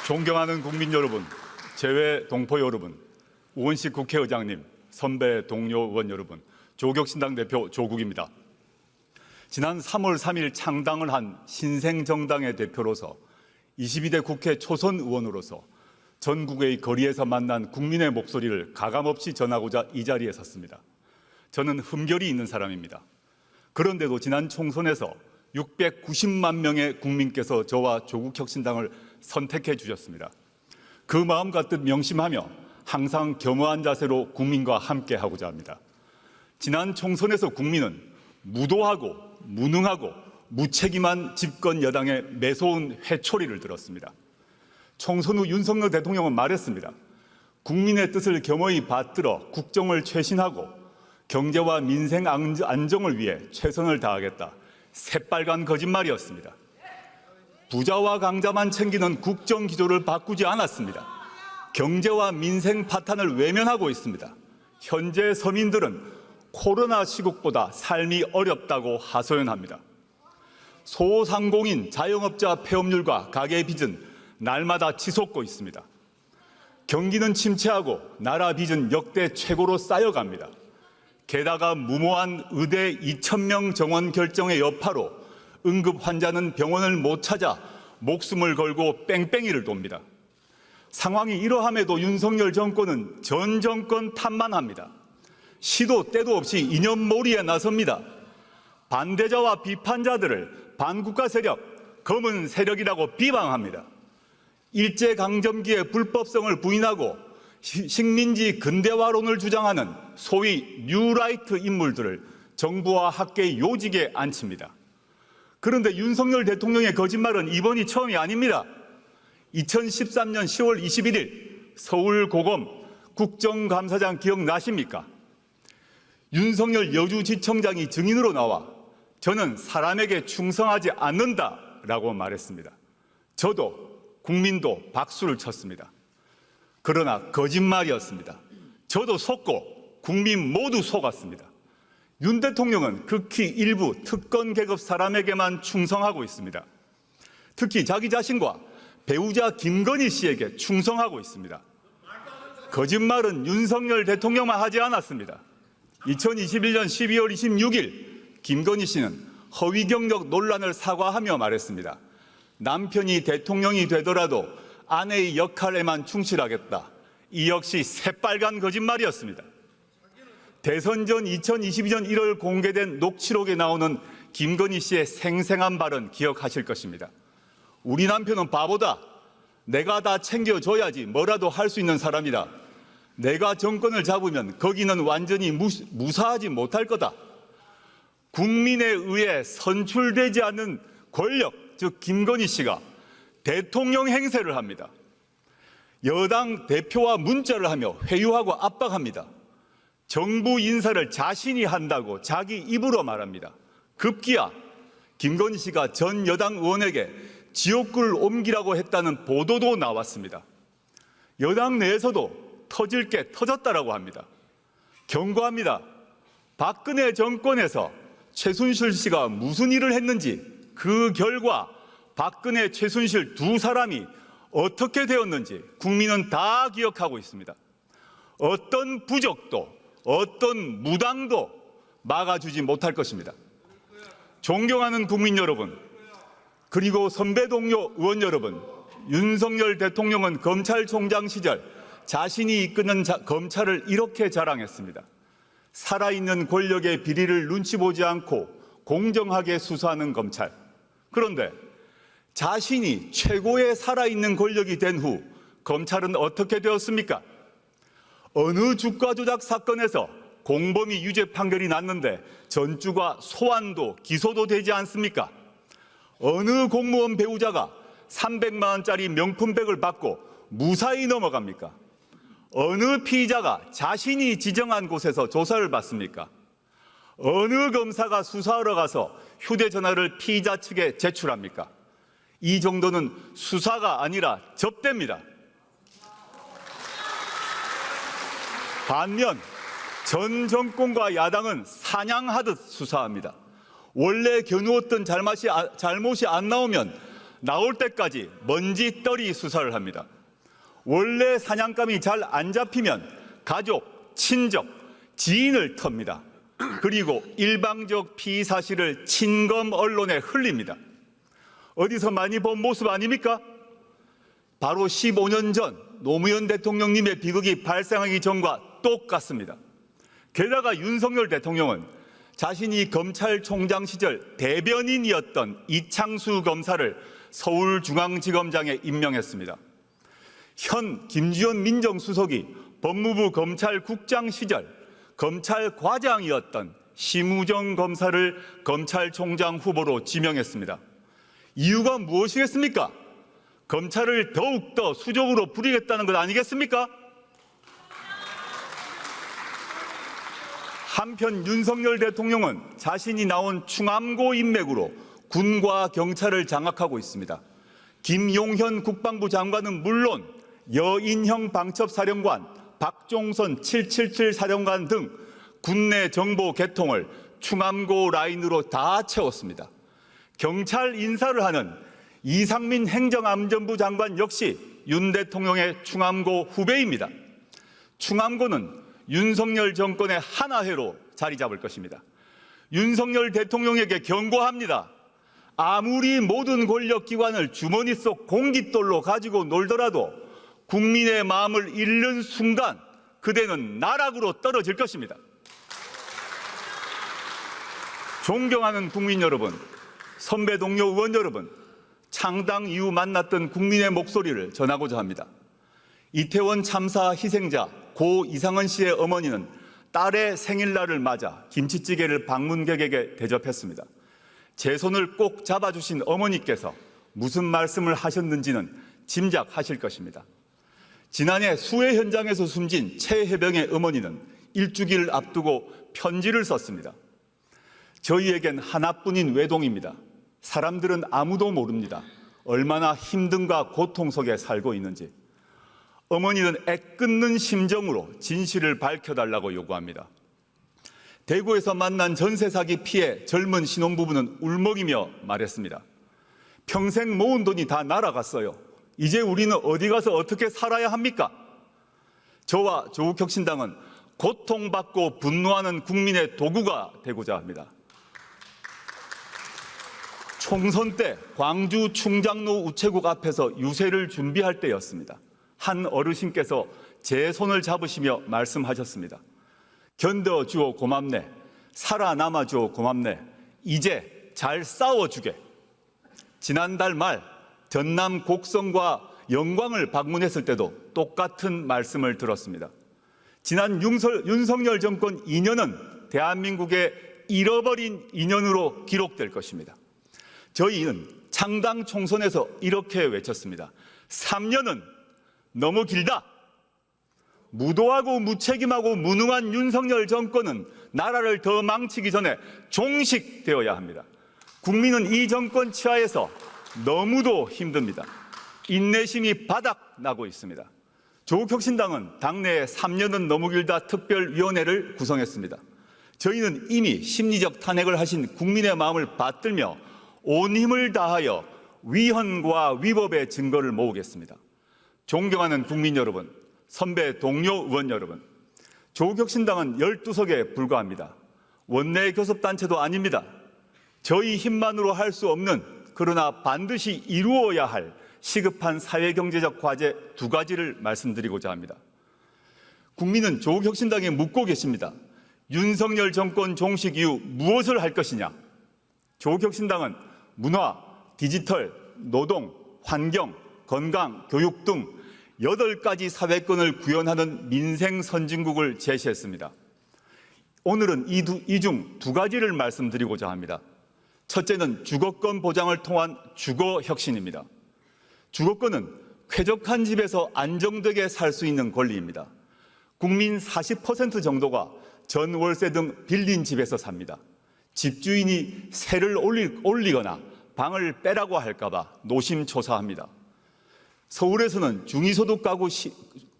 존경하는 국민 여러분, 재외 동포 여러분, 우원식 국회의장님, 선배 동료 의원 여러분, 조국신당 대표 조국입니다. 지난 3월 3일 창당을 한 신생정당의 대표로서 22대 국회 초선 의원으로서 전국의 거리에서 만난 국민의 목소리를 가감없이 전하고자 이 자리에 섰습니다. 저는 흠결이 있는 사람입니다. 그런데도 지난 총선에서 690만 명의 국민께서 저와 조국혁신당을 선택해 주셨습니다. 그 마음 가득 명심하며 항상 겸허한 자세로 국민과 함께 하고자 합니다. 지난 총선에서 국민은 무도하고 무능하고 무책임한 집권 여당의 매서운 회초리를 들었습니다. 총선 후 윤석열 대통령은 말했습니다. 국민의 뜻을 겸허히 받들어 국정을 쇄신하고 경제와 민생 안정을 위해 최선을 다하겠다. 새빨간 거짓말이었습니다. 부자와 강자만 챙기는 국정 기조를 바꾸지 않았습니다. 경제와 민생 파탄을 외면하고 있습니다. 현재 서민들은 코로나 시국보다 삶이 어렵다고 하소연합니다. 소상공인, 자영업자 폐업률과 가계 빚은 날마다 치솟고 있습니다. 경기는 침체하고 나라 빚은 역대 최고로 쌓여갑니다. 게다가 무모한 의대 2,000명 정원 결정의 여파로 응급 환자는 병원을 못 찾아 목숨을 걸고 뺑뺑이를 돕니다. 상황이 이러함에도 윤석열 정권은 전 정권 탓만 합니다. 시도 때도 없이 이념몰이에 나섭니다. 반대자와 비판자들을 반국가 세력, 검은 세력이라고 비방합니다. 일제강점기의 불법성을 부인하고 식민지 근대화론을 주장하는 소위 뉴라이트 인물들을 정부와 학계의 요직에 앉힙니다. 그런데 윤석열 대통령의 거짓말은 이번이 처음이 아닙니다. 2013년 10월 21일 서울고검 국정감사장 기억나십니까? 윤석열 여주지청장이 증인으로 나와 저는 사람에게 충성하지 않는다라고 말했습니다. 저도 국민도 박수를 쳤습니다. 그러나 거짓말이었습니다. 저도 속고 국민 모두 속았습니다. 윤 대통령은 극히 일부 특권 계급 사람에게만 충성하고 있습니다. 특히 자기 자신과 배우자 김건희 씨에게 충성하고 있습니다. 거짓말은 윤석열 대통령만 하지 않았습니다. 2021년 12월 26일 김건희 씨는 허위 경력 논란을 사과하며 말했습니다. 남편이 대통령이 되더라도 아내의 역할에만 충실하겠다. 이 역시 새빨간 거짓말이었습니다. 대선 전 2022년 1월 공개된 녹취록에 나오는 김건희 씨의 생생한 발언 기억하실 것입니다. 우리 남편은 바보다. 내가 다 챙겨줘야지 뭐라도 할 수 있는 사람이다. 내가 정권을 잡으면 거기는 완전히 무사하지 못할 거다. 국민에 의해 선출되지 않는 권력, 즉 김건희 씨가 대통령 행세를 합니다. 여당 대표와 문자를 하며 회유하고 압박합니다. 정부 인사를 자신이 한다고 자기 입으로 말합니다. 급기야 김건희 씨가 전 여당 의원에게 지옥불 옮기라고 했다는 보도도 나왔습니다. 여당 내에서도 터질 게 터졌다라고 합니다. 경고합니다. 박근혜 정권에서 최순실 씨가 무슨 일을 했는지 그 결과 박근혜, 최순실 두 사람이 어떻게 되었는지 국민은 다 기억하고 있습니다. 어떤 부적도 어떤 무당도 막아주지 못할 것입니다. 존경하는 국민 여러분, 그리고 선배 동료 의원 여러분, 윤석열 대통령은 검찰총장 시절 자신이 이끄는 검찰을 이렇게 자랑했습니다. 살아있는 권력의 비리를 눈치 보지 않고 공정하게 수사하는 검찰. 그런데 자신이 최고의 살아있는 권력이 된 후 검찰은 어떻게 되었습니까? 어느 주가 조작 사건에서 공범이 유죄 판결이 났는데 전주가 소환도 기소도 되지 않습니까? 어느 공무원 배우자가 300만 원짜리 명품백을 받고 무사히 넘어갑니까? 어느 피의자가 자신이 지정한 곳에서 조사를 받습니까? 어느 검사가 수사하러 가서 휴대전화를 피의자 측에 제출합니까? 이 정도는 수사가 아니라 접대입니다. 반면 전 정권과 야당은 사냥하듯 수사합니다. 원래 겨누었던 잘못이 안 나오면 나올 때까지 먼지떨이 수사를 합니다. 원래 사냥감이 잘 안 잡히면 가족, 친족, 지인을 텁니다. 그리고 일방적 피의 사실을 친검 언론에 흘립니다. 어디서 많이 본 모습 아닙니까? 바로 15년 전 노무현 대통령님의 비극이 발생하기 전과 똑같습니다. 게다가 윤석열 대통령은 자신이 검찰총장 시절 대변인이었던 이창수 검사를 서울중앙지검장에 임명했습니다. 현 김주현 민정수석이 법무부 검찰국장 시절 검찰과장이었던 심우정 검사를 검찰총장 후보로 지명했습니다. 이유가 무엇이겠습니까? 검찰을 더욱더 수적으로 부리겠다는 것 아니겠습니까? 한편 윤석열 대통령은 자신이 나온 충암고 인맥으로 군과 경찰을 장악하고 있습니다. 김용현 국방부 장관은 물론 여인형 방첩사령관, 박종선 777 사령관 등 군내 정보 개통을 충암고 라인으로 다 채웠습니다. 경찰 인사를 하는 이상민 행정안전부 장관 역시 윤 대통령의 충암고 후배입니다. 충암고는 윤석열 정권의 하나회로 자리 잡을 것입니다. 윤석열 대통령에게 경고합니다. 아무리 모든 권력기관을 주머니 속 공깃돌로 가지고 놀더라도 국민의 마음을 잃는 순간 그대는 나락으로 떨어질 것입니다. 존경하는 국민 여러분, 선배 동료 의원 여러분, 창당 이후 만났던 국민의 목소리를 전하고자 합니다. 이태원 참사 희생자 고 이상은 씨의 어머니는 딸의 생일날을 맞아 김치찌개를 방문객에게 대접했습니다. 제 손을 꼭 잡아주신 어머니께서 무슨 말씀을 하셨는지는 짐작하실 것입니다. 지난해 수해 현장에서 숨진 최혜병의 어머니는 일주기를 앞두고 편지를 썼습니다. 저희에겐 하나뿐인 외동입니다. 사람들은 아무도 모릅니다. 얼마나 힘든가 고통 속에 살고 있는지. 어머니는 애끓는 심정으로 진실을 밝혀달라고 요구합니다. 대구에서 만난 전세 사기 피해 젊은 신혼부부는 울먹이며 말했습니다. 평생 모은 돈이 다 날아갔어요. 이제 우리는 어디 가서 어떻게 살아야 합니까? 저와 조국혁신당은 고통받고 분노하는 국민의 도구가 되고자 합니다. 총선 때 광주 충장로 우체국 앞에서 유세를 준비할 때였습니다. 한 어르신께서 제 손을 잡으시며 말씀하셨습니다. 견뎌주어 고맙네. 살아남아주어 고맙네. 이제 잘 싸워주게. 지난달 말 전남 곡성과 영광을 방문했을 때도 똑같은 말씀을 들었습니다. 지난 윤석열 정권 2년은 대한민국의 잃어버린 2년으로 기록될 것입니다. 저희는 창당 총선에서 이렇게 외쳤습니다. 3년은 너무 길다. 무도하고 무책임하고 무능한 윤석열 정권은 나라를 더 망치기 전에 종식되어야 합니다. 국민은 이 정권 치하에서 너무도 힘듭니다. 인내심이 바닥나고 있습니다. 조국혁신당은 당내에 3년은 너무 길다 특별위원회를 구성했습니다. 저희는 이미 심리적 탄핵을 하신 국민의 마음을 받들며 온 힘을 다하여 위헌과 위법의 증거를 모으겠습니다. 존경하는 국민 여러분, 선배 동료 의원 여러분, 조국혁신당은 12석에 불과합니다. 원내 교섭단체도 아닙니다. 저희 힘만으로 할 수 없는 그러나 반드시 이루어야 할 시급한 사회경제적 과제 2가지를 말씀드리고자 합니다. 국민은 조국혁신당에 묻고 계십니다. 윤석열 정권 종식 이후 무엇을 할 것이냐? 조국혁신당은 문화, 디지털, 노동, 환경, 건강, 교육 등 8가지 사회권을 구현하는 민생 선진국을 제시했습니다. 오늘은 이 중 2가지를 말씀드리고자 합니다. 첫째는 주거권 보장을 통한 주거혁신입니다. 주거권은 쾌적한 집에서 안정되게 살 수 있는 권리입니다. 국민 40% 정도가 전월세 등 빌린 집에서 삽니다. 집주인이 세를 올리거나 방을 빼라고 할까 봐 노심초사합니다. 서울에서는 중위소득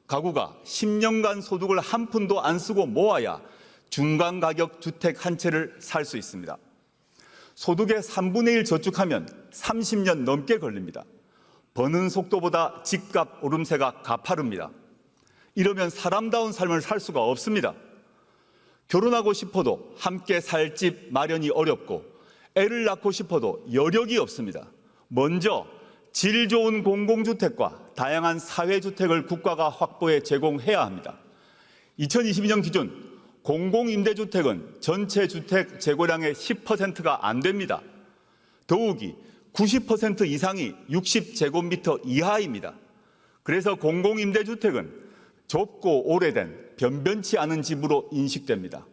가구가 10년간 소득을 한 푼도 안 쓰고 모아야 중간가격 주택 한 채를 살 수 있습니다. 소득의 3분의 1 저축하면 30년 넘게 걸립니다. 버는 속도보다 집값 오름세가 가파릅니다. 이러면 사람다운 삶을 살 수가 없습니다. 결혼하고 싶어도 함께 살 집 마련이 어렵고 애를 낳고 싶어도 여력이 없습니다. 먼저 질 좋은 공공주택과 다양한 사회주택을 국가가 확보해 제공해야 합니다. 2022년 기준 공공임대주택은 전체 주택 재고량의 10%가 안 됩니다. 더욱이 90% 이상이 60제곱미터 이하입니다. 그래서 공공임대주택은 좁고 오래된 변변치 않은 집으로 인식됩니다.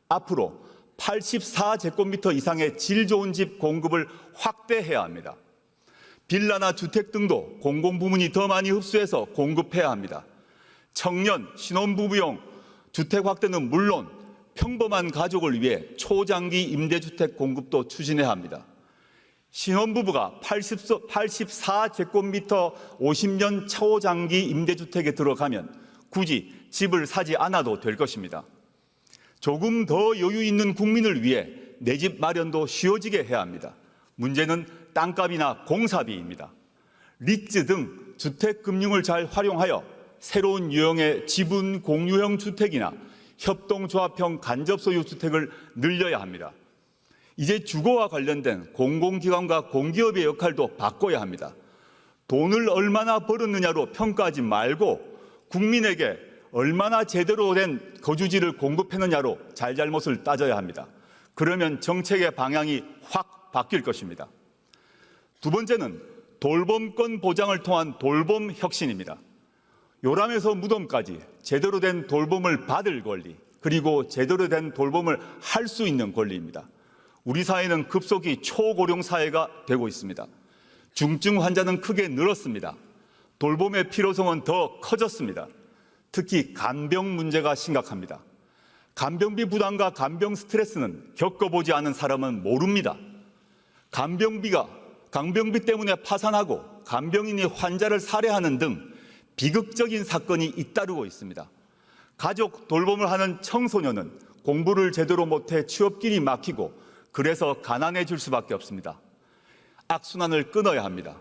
앞으로 84제곱미터 이상의 질 좋은 집 공급을 확대해야 합니다. 빌라나 주택 등도 공공부문이 더 많이 흡수해서 공급해야 합니다. 청년, 신혼부부용 주택 확대는 물론 평범한 가족을 위해 초장기 임대주택 공급도 추진해야 합니다. 신혼부부가 84제곱미터 50년 초장기 임대주택에 들어가면 굳이 집을 사지 않아도 될 것입니다. 조금 더 여유 있는 국민을 위해 내 집 마련도 쉬워지게 해야 합니다. 문제는 땅값이나 공사비입니다. 리츠 등 주택금융을 잘 활용하여 새로운 유형의 지분 공유형 주택이나 협동조합형 간접소유 주택을 늘려야 합니다. 이제 주거와 관련된 공공기관과 공기업의 역할도 바꿔야 합니다. 돈을 얼마나 벌었느냐로 평가하지 말고 국민에게 얼마나 제대로 된 거주지를 공급했느냐로 잘잘못을 따져야 합니다. 그러면 정책의 방향이 확 바뀔 것입니다. 두 번째는 돌봄권 보장을 통한 돌봄 혁신입니다. 요람에서 무덤까지 제대로 된 돌봄을 받을 권리, 그리고 제대로 된 돌봄을 할 수 있는 권리입니다. 우리 사회는 급속히 초고령 사회가 되고 있습니다. 중증 환자는 크게 늘었습니다. 돌봄의 필요성은 더 커졌습니다. 특히 간병 문제가 심각합니다. 간병비 부담과 간병 스트레스는 겪어보지 않은 사람은 모릅니다. 간병비 때문에 파산하고 간병인이 환자를 살해하는 등 비극적인 사건이 잇따르고 있습니다. 가족 돌봄을 하는 청소년은 공부를 제대로 못해 취업길이 막히고 그래서 가난해질 수밖에 없습니다. 악순환을 끊어야 합니다.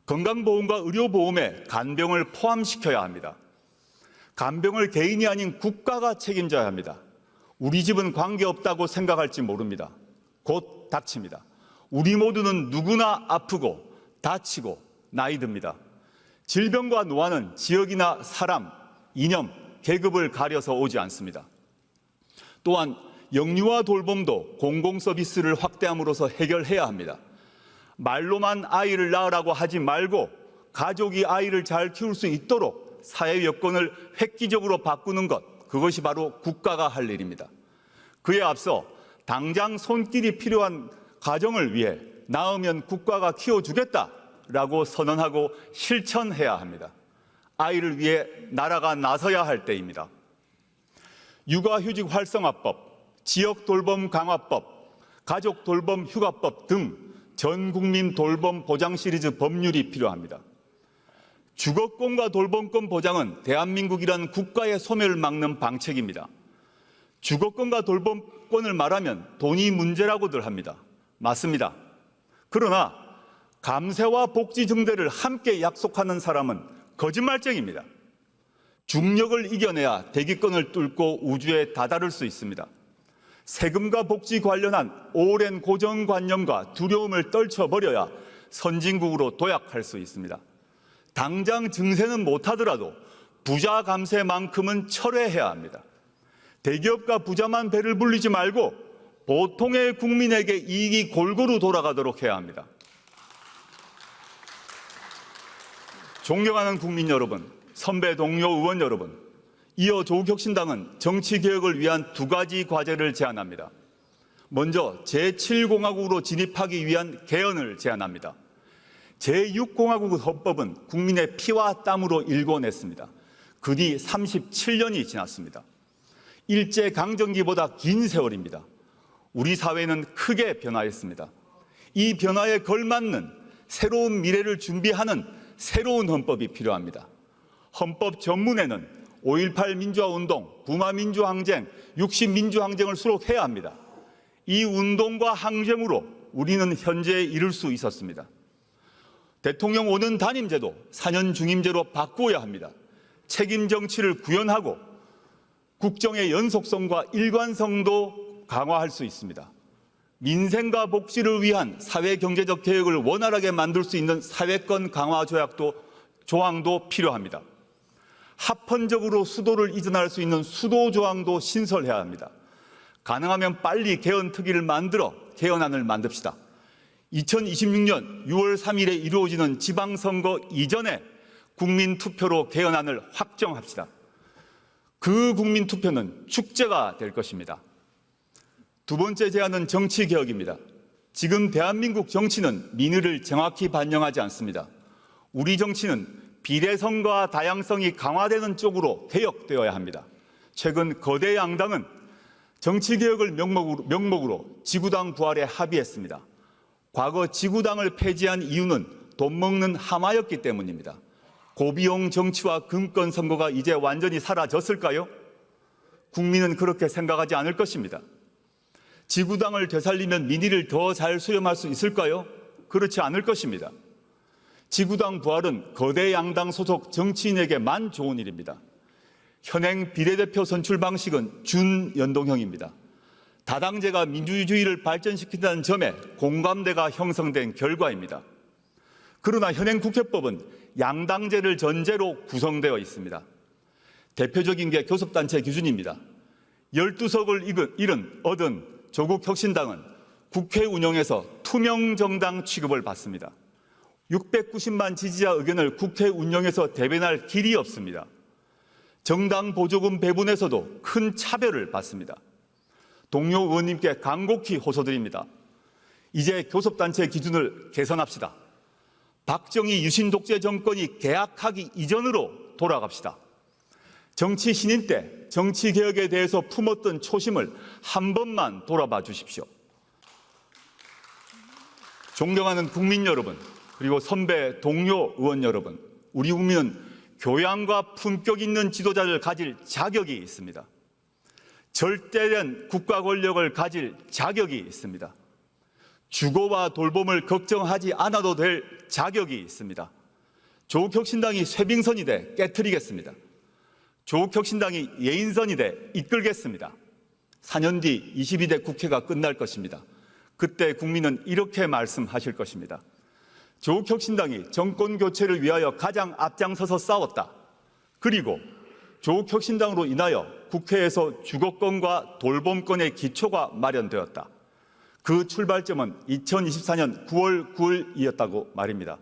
건강보험과 의료보험에 간병을 포함시켜야 합니다. 간병을 개인이 아닌 국가가 책임져야 합니다. 우리 집은 관계없다고 생각할지 모릅니다. 곧 닥칩니다. 우리 모두는 누구나 아프고 다치고 나이 듭니다. 질병과 노화는 지역이나 사람, 이념, 계급을 가려서 오지 않습니다. 또한 영유아 돌봄도 공공서비스를 확대함으로써 해결해야 합니다. 말로만 아이를 낳으라고 하지 말고 가족이 아이를 잘 키울 수 있도록 사회 여건을 획기적으로 바꾸는 것, 그것이 바로 국가가 할 일입니다. 그에 앞서 당장 손길이 필요한 가정을 위해 낳으면 국가가 키워주겠다라고 선언하고 실천해야 합니다. 아이를 위해 나라가 나서야 할 때입니다. 육아휴직 활성화법, 지역돌봄 강화법, 가족돌봄 휴가법 등 전국민 돌봄 보장 시리즈 법률이 필요합니다. 주거권과 돌봄권 보장은 대한민국이라는 국가의 소멸을 막는 방책입니다. 주거권과 돌봄권을 말하면 돈이 문제라고들 합니다. 맞습니다. 그러나 감세와 복지 증대를 함께 약속하는 사람은 거짓말쟁입니다. 중력을 이겨내야 대기권을 뚫고 우주에 다다를 수 있습니다. 세금과 복지 관련한 오랜 고정관념과 두려움을 떨쳐버려야 선진국으로 도약할 수 있습니다. 당장 증세는 못하더라도 부자 감세만큼은 철회해야 합니다. 대기업과 부자만 배를 불리지 말고 보통의 국민에게 이익이 골고루 돌아가도록 해야 합니다. 존경하는 국민 여러분, 선배 동료 의원 여러분, 이어 조국혁신당은 정치개혁을 위한 두 가지 과제를 제안합니다. 먼저 제7공화국으로 진입하기 위한 개헌을 제안합니다. 제6공화국 헌법은 국민의 피와 땀으로 일궈냈습니다. 그 뒤 37년이 지났습니다. 일제강점기보다 긴 세월입니다. 우리 사회는 크게 변화했습니다. 이 변화에 걸맞는 새로운 미래를 준비하는 새로운 헌법이 필요합니다. 헌법 전문에는 5.18 민주화운동, 부마민주항쟁, 60민주항쟁을 수록해야 합니다. 이 운동과 항쟁으로 우리는 현재에 이를 수 있었습니다. 대통령 5년 단임제도 4년 중임제로 바꾸어야 합니다. 책임 정치를 구현하고 국정의 연속성과 일관성도 강화할 수 있습니다. 민생과 복지를 위한 사회경제적 개혁을 원활하게 만들 수 있는 사회권 강화 조항도 필요합니다. 합헌적으로 수도를 이전할 수 있는 수도 조항도 신설해야 합니다. 가능하면 빨리 개헌특위를 만들어 개헌안을 만듭시다. 2026년 6월 3일에 이루어지는 지방선거 이전에 국민투표로 개헌안을 확정합시다. 그 국민투표는 축제가 될 것입니다. 두 번째 제안은 정치개혁입니다. 지금 대한민국 정치는 민의를 정확히 반영하지 않습니다. 우리 정치는 비례성과 다양성이 강화되는 쪽으로 개혁되어야 합니다. 최근 거대 양당은 정치개혁을 명목으로 지구당 부활에 합의했습니다. 과거 지구당을 폐지한 이유는 돈 먹는 하마였기 때문입니다. 고비용 정치와 금권 선거가 이제 완전히 사라졌을까요? 국민은 그렇게 생각하지 않을 것입니다. 지구당을 되살리면 민의를 더 잘 수렴할 수 있을까요? 그렇지 않을 것입니다. 지구당 부활은 거대 양당 소속 정치인에게만 좋은 일입니다. 현행 비례대표 선출 방식은 준연동형입니다. 다당제가 민주주의를 발전시킨다는 점에 공감대가 형성된 결과입니다. 그러나 현행 국회법은 양당제를 전제로 구성되어 있습니다. 대표적인 게 교섭단체 기준입니다. 12석을 얻은 조국혁신당은 국회 운영에서 투명정당 취급을 받습니다. 690만 지지자 의견을 국회 운영에서 대변할 길이 없습니다. 정당 보조금 배분에서도 큰 차별을 받습니다. 동료 의원님께 간곡히 호소드립니다. 이제 교섭단체 기준을 개선합시다. 박정희 유신 독재 정권이 개학하기 이전으로 돌아갑시다. 정치 신인 때 정치개혁에 대해서 품었던 초심을 한 번만 돌아봐 주십시오. 존경하는 국민 여러분, 그리고 선배 동료 의원 여러분, 우리 국민은 교양과 품격 있는 지도자를 가질 자격이 있습니다. 절대된 국가 권력을 가질 자격이 있습니다. 주거와 돌봄을 걱정하지 않아도 될 자격이 있습니다. 조국혁신당이 쇄빙선이 돼 깨트리겠습니다. 조국혁신당이 예인선이 돼 이끌겠습니다. 4년 뒤 22대 국회가 끝날 것입니다. 그때 국민은 이렇게 말씀하실 것입니다. 조국혁신당이 정권교체를 위하여 가장 앞장서서 싸웠다. 그리고 조국혁신당으로 인하여 국회에서 주거권과 돌봄권의 기초가 마련되었다. 그 출발점은 2024년 9월 9일이었다고 말입니다.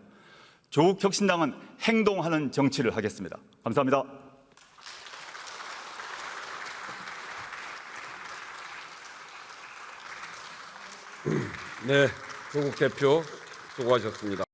조국혁신당은 행동하는 정치를 하겠습니다. 감사합니다. 네, 조국 대표 수고하셨습니다.